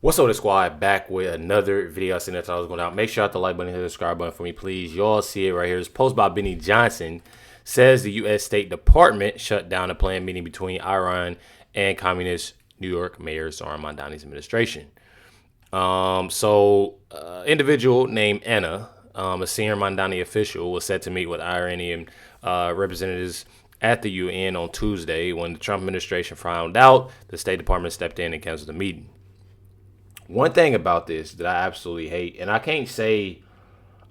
What's up, the squad? Back with another video. I seen that I was going out. Make sure you hit the like button, hit the subscribe button for me, please. Y'all see it right here. This post by Benny Johnson says the U.S. State Department shut down a planned meeting between Iran and communist New York Mayor Zohran Mamdani's administration. Individual named Anna, a senior Mamdani official, was set to meet with Iranian representatives at the UN on Tuesday. When the Trump administration found out, the State Department stepped in and canceled the meeting. One thing about this that I absolutely hate, and I can't say,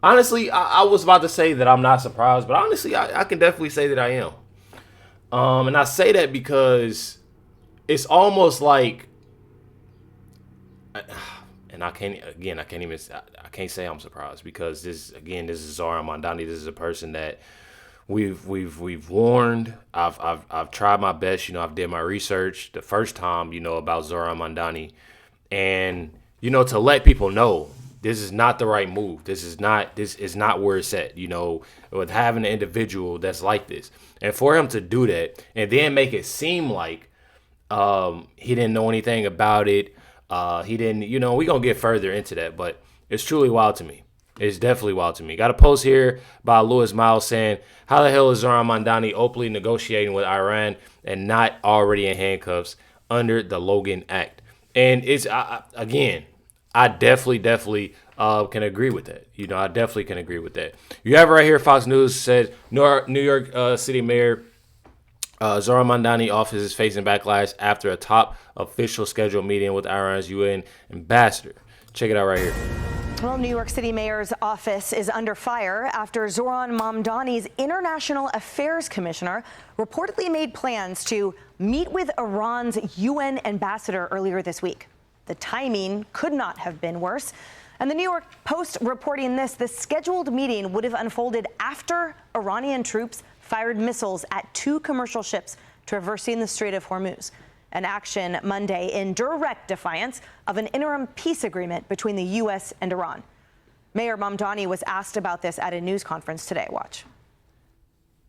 honestly, I was about to say that I'm not surprised, but honestly, I can definitely say that I am. And I say that because it's almost like, and I can't say I'm surprised, because this is Zohran Mamdani. This is a person that we've warned. I've tried my best. I've did my research the first time, about Zohran Mamdani. And, to let people know this is not the right move. This is not where it's at, with having an individual that's like this. And for him to do that and then make it seem like he didn't know anything about it. He didn't, we're going to get further into that. But it's truly wild to me. It's definitely wild to me. Got a post here by Louis Miles saying, how the hell is Zohran Mamdani openly negotiating with Iran and not already in handcuffs under the Logan Act? And it's, I definitely can agree with that. I definitely can agree with that. You have it right here. Fox News says New York City Mayor Zohran Mamdani office is facing backlash after a top official scheduled meeting with Iran's UN ambassador. Check it out right here. Well, New York City Mayor's office is under fire after Zohran Mamdani's International Affairs Commissioner reportedly made plans to meet with Iran's UN ambassador earlier this week. The timing could not have been worse. And the New York Post reporting this, the scheduled meeting would have unfolded after Iranian troops fired missiles at two commercial ships traversing the Strait of Hormuz. An action Monday in direct defiance of an interim peace agreement between the U.S. and Iran. Mayor Mamdani was asked about this at a news conference today. Watch.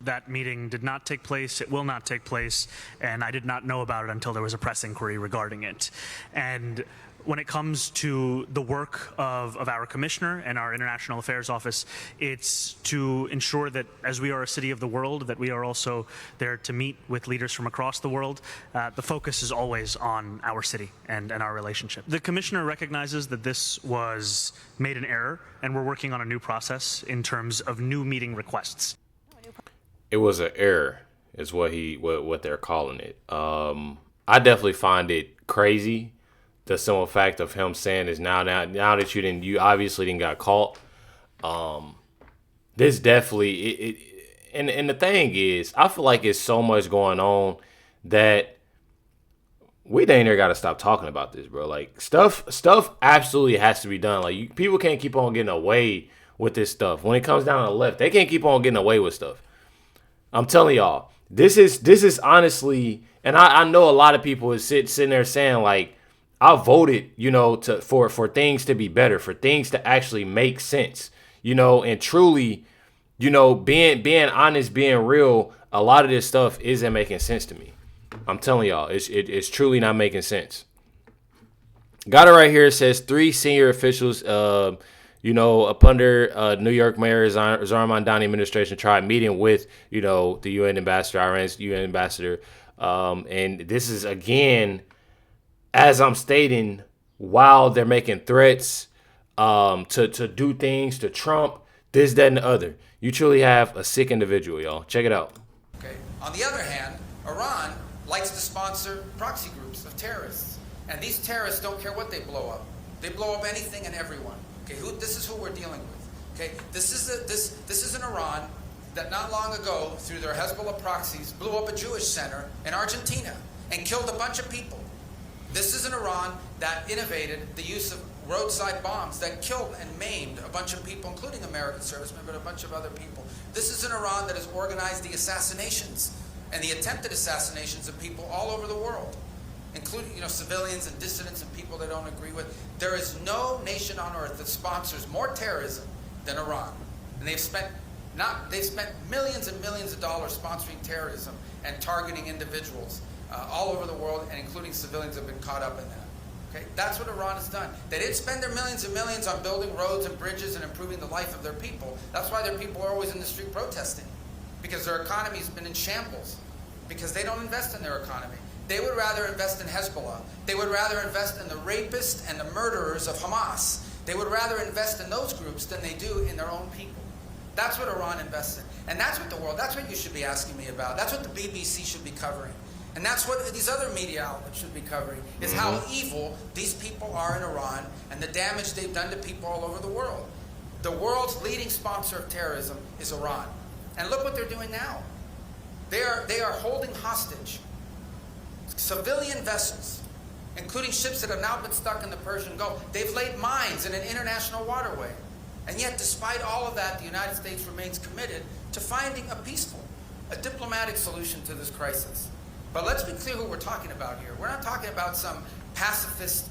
That meeting did not take place. It will not take place. And I did not know about it until there was a press inquiry regarding it. And when it comes to the work of our commissioner and our International Affairs Office, it's to ensure that as we are a city of the world, that we are also there to meet with leaders from across the world. The focus is always on our city and our relationship. The commissioner recognizes that this was made an error, and we're working on a new process in terms of new meeting requests. It was an error, is what they're calling it. I definitely find it crazy. The simple fact of him saying is now that you obviously didn't got caught. This definitely and the thing is, I feel like it's so much going on that we dang near got to stop talking about this, bro. Like stuff absolutely has to be done. Like people can't keep on getting away with this stuff. When it comes down to the left, they can't keep on getting away with stuff. I'm telling y'all, this is honestly, and I know a lot of people is sitting there saying like, I voted, for things to be better, for things to actually make sense, and truly, being honest, being real. A lot of this stuff isn't making sense to me. I'm telling y'all, it's truly not making sense. Got it right here. It says 3 senior officials, up under New York Mayor Zohran Mamdani administration tried meeting with, the UN ambassador, Iran's UN ambassador. And this is, again, as I'm stating, while they're making threats to do things to Trump, this, that, and the other. You truly have a sick individual, y'all. Check it out. Okay. On the other hand, Iran likes to sponsor proxy groups of terrorists. And these terrorists don't care what they blow up. They blow up anything and everyone. Okay, this is who we're dealing with. Okay, this is an Iran that not long ago, through their Hezbollah proxies, blew up a Jewish center in Argentina and killed a bunch of people. This is an Iran that innovated the use of roadside bombs that killed and maimed a bunch of people, including American servicemen, but a bunch of other people. This is an Iran that has organized the assassinations and the attempted assassinations of people all over the world, including civilians and dissidents and people they don't agree with. There is no nation on earth that sponsors more terrorism than Iran, and they've spent millions and millions of dollars sponsoring terrorism and targeting individuals all over the world, and including civilians have been caught up in that. Okay? That's what Iran has done. They didn't spend their millions and millions on building roads and bridges and improving the life of their people. That's why their people are always in the street protesting, because their economy has been in shambles, because they don't invest in their economy. They would rather invest in Hezbollah. They would rather invest in the rapists and the murderers of Hamas. They would rather invest in those groups than they do in their own people. That's what Iran invests in. And that's what the world, that's what you should be asking me about. That's what the BBC should be covering. And that's what these other media outlets should be covering, is how evil these people are in Iran and the damage they've done to people all over the world. The world's leading sponsor of terrorism is Iran. And look what they're doing now. They are holding hostage civilian vessels, including ships that have now been stuck in the Persian Gulf. They've laid mines in an international waterway. And yet, despite all of that, the United States remains committed to finding a peaceful, a diplomatic solution to this crisis. But let's be clear who we're talking about here. We're not talking about some pacifist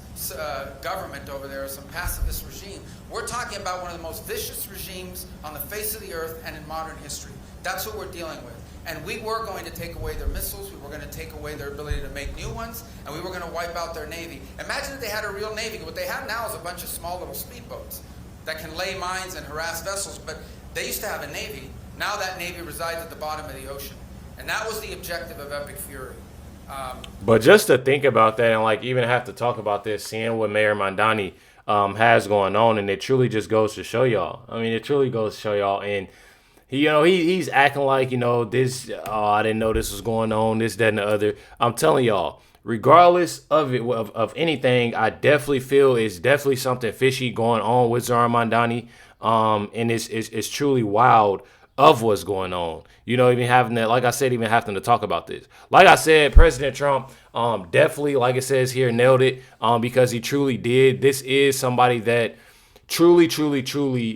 government over there, or some pacifist regime. We're talking about one of the most vicious regimes on the face of the earth and in modern history. That's who we're dealing with. And we were going to take away their missiles, we were going to take away their ability to make new ones, and we were going to wipe out their Navy. Imagine if they had a real Navy. What they have now is a bunch of small little speedboats that can lay mines and harass vessels, but they used to have a Navy. Now that Navy resides at the bottom of the ocean. And that was the objective of Epic Fury. But just to think about that and like even have to talk about this, seeing what Mayor Mamdani has going on, and it truly just goes to show y'all. I mean, it truly goes to show y'all. And he's acting like, this, I didn't know this was going on, this, that, and the other. I'm telling y'all, regardless of it, of anything, I definitely feel it's definitely something fishy going on with Zohran Mamdani. And it's truly wild of what's going on. Even having that, like I said, even having to talk about this. Like I said, President Trump definitely, like it says here, nailed it because he truly did. This is somebody that truly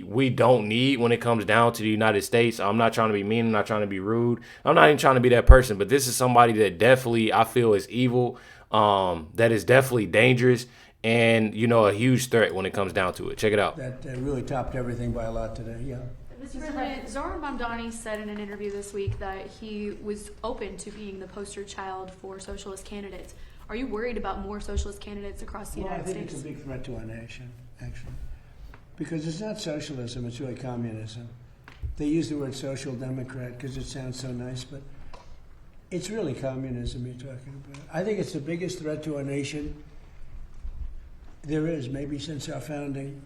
we don't need when it comes down to the United States. I'm not trying to be mean. I'm not trying to be rude. I'm not even trying to be that person. But this is somebody that definitely I feel is evil, that is definitely dangerous, and, a huge threat when it comes down to it. Check it out. That really topped everything by a lot today, yeah. Mr. President, Zohran Mamdani said in an interview this week that he was open to being the poster child for socialist candidates. Are you worried about more socialist candidates across the United States? I think it's a big threat to our nation, actually. Because it's not socialism, it's really communism. They use the word social democrat because it sounds so nice, but it's really communism you're talking about. I think it's the biggest threat to our nation there is, maybe since our founding.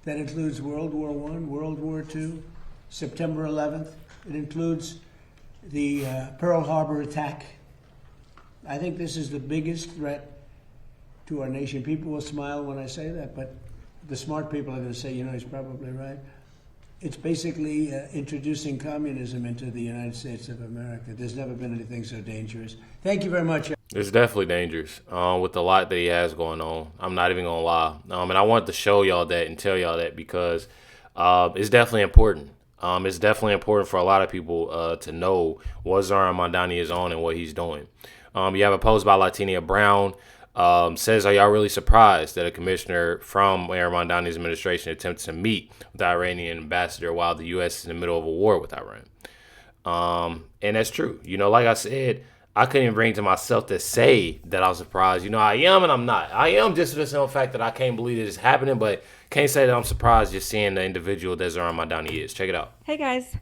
That includes World War I, World War II, September 11th. It includes the Pearl Harbor attack. I think this is the biggest threat to our nation. People will smile when I say that, but the smart people are going to say, he's probably right. It's basically introducing communism into the United States of America. There's never been anything so dangerous. Thank you very much. It's definitely dangerous with the lot that he has going on. I'm not even going to lie. And I wanted to show y'all that and tell y'all that because it's definitely important. It's definitely important for a lot of people to know what Zohran Mamdani is on and what he's doing. You have a post by Latinia Brown. Says, are y'all really surprised that a commissioner from Mayor Mamdani's administration attempts to meet with the Iranian ambassador while the U.S. is in the middle of a war with Iran? And that's true. Like I said, I couldn't even bring to myself to say that I was surprised. I am and I'm not. I am just for the simple fact that I can't believe it is happening, but can't say that I'm surprised just seeing the individual that Zohran Mamdani is. Check it out. Hey guys,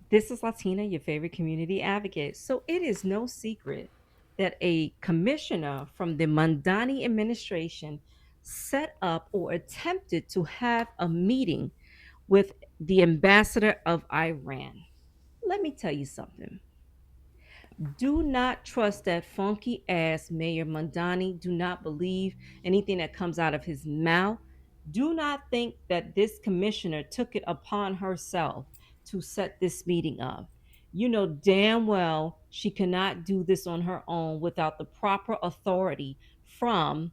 this is Latina, your favorite community advocate. So it is no secret that a commissioner from the Mamdani administration set up or attempted to have a meeting with the ambassador of Iran. Let me tell you something. Do not trust that funky ass Mayor Mamdani. Do not believe anything that comes out of his mouth. Do not think that this commissioner took it upon herself to set this meeting up. You know damn well she cannot do this on her own without the proper authority from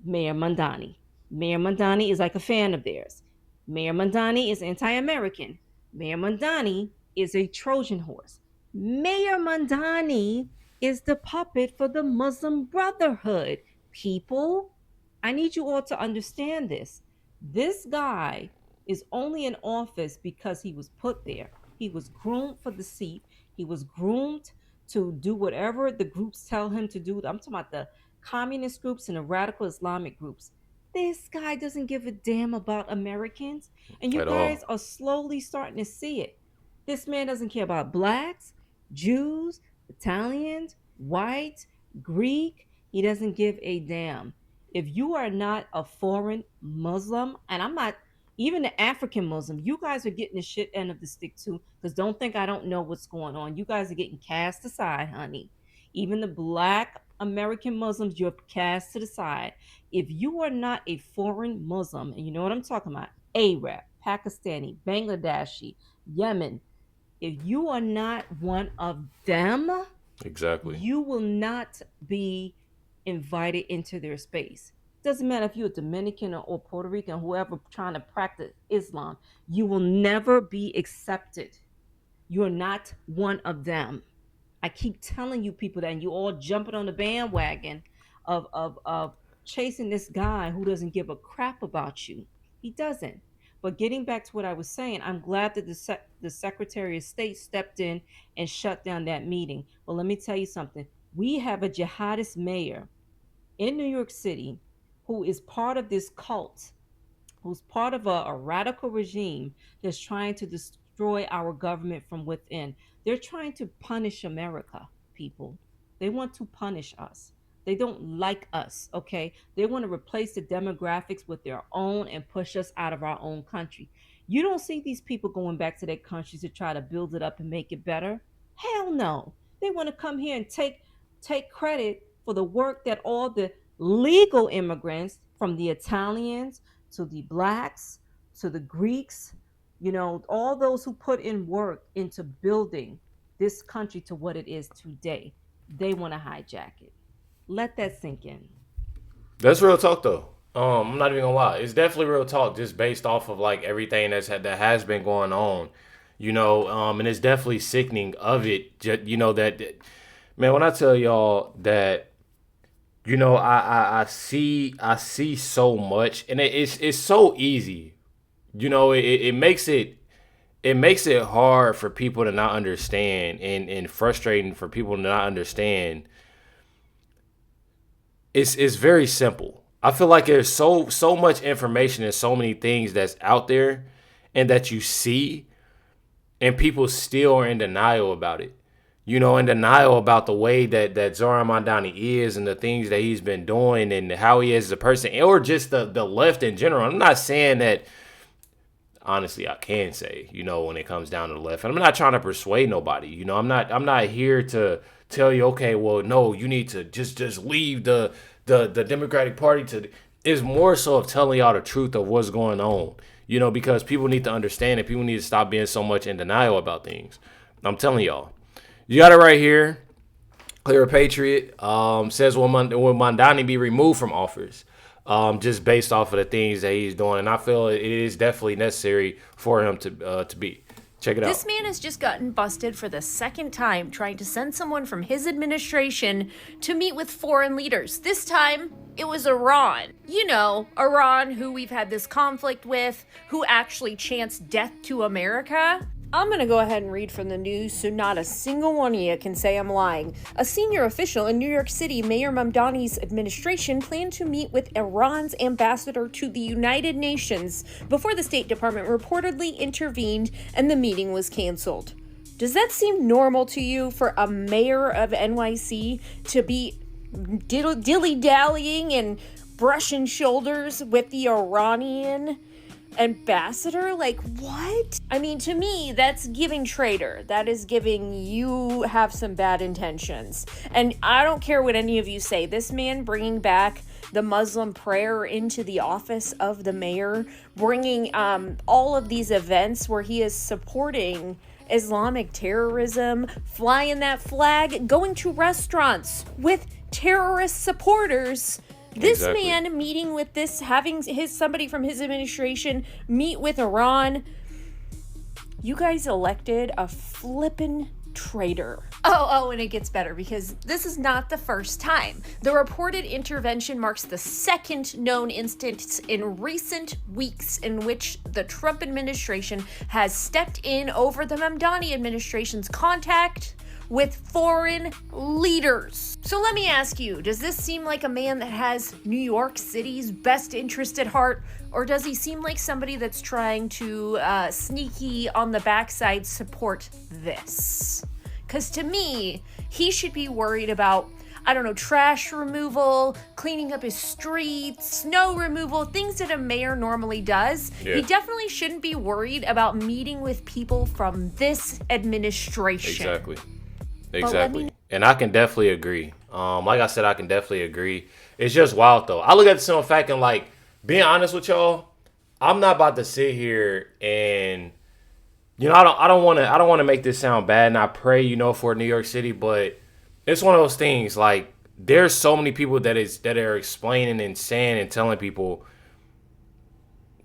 Mayor Mamdani. Mayor Mamdani is like a fan of theirs. Mayor Mamdani is anti-American. Mayor Mamdani is a Trojan horse. Mayor Mamdani is the puppet for the Muslim Brotherhood. People, I need you all to understand this. This guy is only in office because he was put there. He was groomed for the seat. He was groomed to do whatever the groups tell him to do. I'm talking about communist groups and the radical Islamic groups. This guy doesn't give a damn about Americans. And you At guys all. are slowly starting to see it. This man doesn't care about blacks, Jews, Italians, whites, Greek. He doesn't give a damn. If you are not a foreign Muslim, and I'm not even the African Muslim, you guys are getting the shit end of the stick too. Because don't think I don't know what's going on. You guys are getting cast aside, honey. Even the black American Muslims, you're cast to the side. If you are not a foreign Muslim, and you know what I'm talking about, Arab, Pakistani, Bangladeshi, Yemen, if you are not one of them, Exactly. you will not be invited into their space. Doesn't matter if you're a Dominican or Puerto Rican, whoever trying to practice Islam, you will never be accepted. You're not one of them. I keep telling you people that, and you all jumping on the bandwagon of chasing this guy who doesn't give a crap about you. He doesn't. But getting back to what I was saying, I'm glad that the Secretary of State stepped in and shut down that meeting. Well, let me tell you something. We have a jihadist mayor in New York City who is part of this cult, who's part of a radical regime that's trying to destroy our government from within. They're trying to punish America, people. They want to punish us. They don't like us, okay? They want to replace the demographics with their own and push us out of our own country. You don't see these people going back to their countries to try to build it up and make it better. Hell no. They want to come here and take credit for the work that all the legal immigrants, from the Italians to the blacks to the Greeks, you know, all those who put in work into building this country to what it is today, they want to hijack it. Let that sink in. That's real talk though. I'm not even gonna lie. It's definitely real talk, just based off of like everything that has been going on, you know. And it's definitely sickening of it. You know that, man. When I tell y'all that, you know, I see so much, and it's so easy. You know, it makes it hard for people to not understand, and frustrating for people to not understand. It's very simple. I feel like there's so much information and so many things that's out there and that you see, and people still are in denial about it. You know, in denial about the way that Zohran Mamdani is and the things that he's been doing and how he is as a person, or just the left in general. I'm not saying that, honestly, I can say, you know, when it comes down to the left. And I'm not trying to persuade nobody. You know, I'm not here to tell you, okay, well, no, you need to just leave the Democratic Party. It's more so of telling y'all the truth of what's going on. You know, because people need to understand and people need to stop being so much in denial about things. I'm telling y'all. You got it right here. Clear Patriot says, will Mamdani be removed from office? Just based off of the things that he's doing. And I feel it is definitely necessary for him to be. Check it out. This man has just gotten busted for the second time trying to send someone from his administration to meet with foreign leaders. This time, it was Iran. You know, Iran, who we've had this conflict with, who actually chanced death to America. I'm gonna go ahead and read from the news so not a single one of you can say I'm lying. A senior official in New York City, Mayor Mamdani's administration, planned to meet with Iran's ambassador to the United Nations before the State Department reportedly intervened and the meeting was canceled. Does that seem normal to you for a mayor of NYC to be dilly-dallying and brushing shoulders with the Iranian ambassador? Like, what? I mean, to me, that's giving traitor. That is giving you have some bad intentions. And I don't care what any of you say. This man bringing back the Muslim prayer into the office of the mayor, bringing all of these events where he is supporting Islamic terrorism, flying that flag, going to restaurants with terrorist supporters. This man meeting with this, having somebody from his administration meet with Iran. You guys elected a flippin' traitor. Oh, and it gets better because this is not the first time. The reported intervention marks the second known instance in recent weeks in which the Trump administration has stepped in over the Mamdani administration's contact with foreign leaders. So let me ask you, does this seem like a man that has New York City's best interest at heart? Or does he seem like somebody that's trying to sneaky on the backside support this? Because to me, he should be worried about, I don't know, trash removal, cleaning up his streets, snow removal, things that a mayor normally does. Yeah. He definitely shouldn't be worried about meeting with people from this administration. Exactly. And I can definitely agree. Like I said, I can definitely agree. It's just wild though. I look at the simple fact and like, being honest with y'all, I'm not about to sit here and, you know, I don't want to make this sound bad, and I pray, you know, for New York City, but it's one of those things. Like, there's so many people that are explaining and saying and telling people,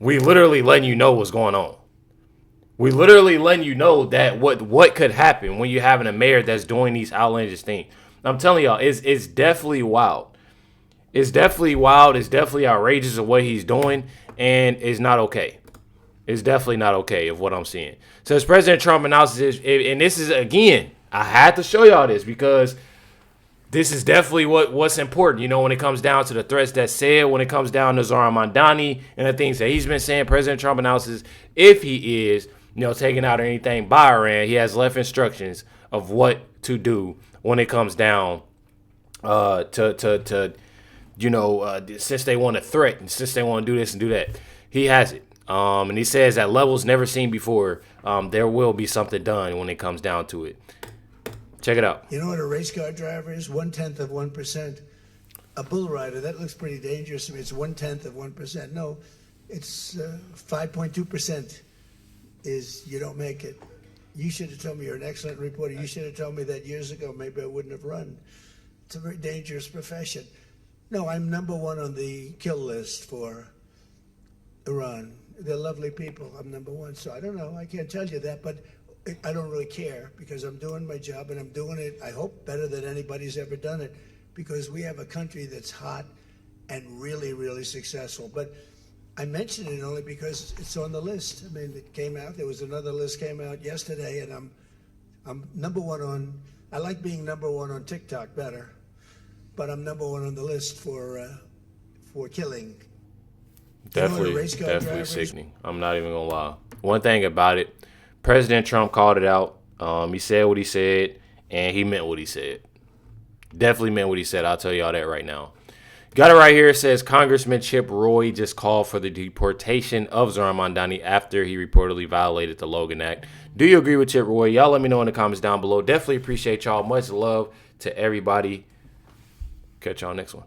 we literally letting you know what's going on. We literally letting you know that what could happen when you're having a mayor that's doing these outlandish things. I'm telling y'all, it's definitely wild. It's definitely wild. It's definitely outrageous of what he's doing, and it's not okay. It's definitely not okay of what I'm seeing. So as President Trump announces this, and this is, again, I had to show y'all this because this is definitely what's important, you know, when it comes down to the threats that said, when it comes down to Zohran Mamdani and the things that he's been saying. President Trump announces if he is, you know, taking out anything by Iran, he has left instructions of what to do when it comes down to you know, since they want to threaten, since they want to do this and do that. He has it. And he says at levels never seen before, there will be something done when it comes down to it. Check it out. You know what a race car driver is? 1/10 of 1%. A bull rider, that looks pretty dangerous to me. It's 1/10 of 1%. No, it's 5.2% is you don't make it. You should have told me. You're an excellent reporter. You should have told me that years ago. Maybe I wouldn't have run. It's a very dangerous profession. No, I'm number one on the kill list for Iran. They're lovely people. I'm number one. So I don't know. I can't tell you that, but I don't really care because I'm doing my job and I'm doing it, I hope, better than anybody's ever done it because we have a country that's hot and really, really successful. But I mention it only because it's on the list. I mean, it came out. There was another list came out yesterday, and I'm number one on. I like being number one on TikTok better, but I'm number one on the list for killing. Definitely sickening. I'm not even gonna lie. One thing about it, President Trump called it out. He said what he said, and he meant what he said. Definitely meant what he said. I'll tell y'all that right now. Got it right here. It says Congressman Chip Roy just called for the deportation of Zohran Mamdani after he reportedly violated the Logan Act. Do you agree with Chip Roy? Y'all let me know in the comments down below. Definitely appreciate y'all. Much love to everybody. Catch y'all next one.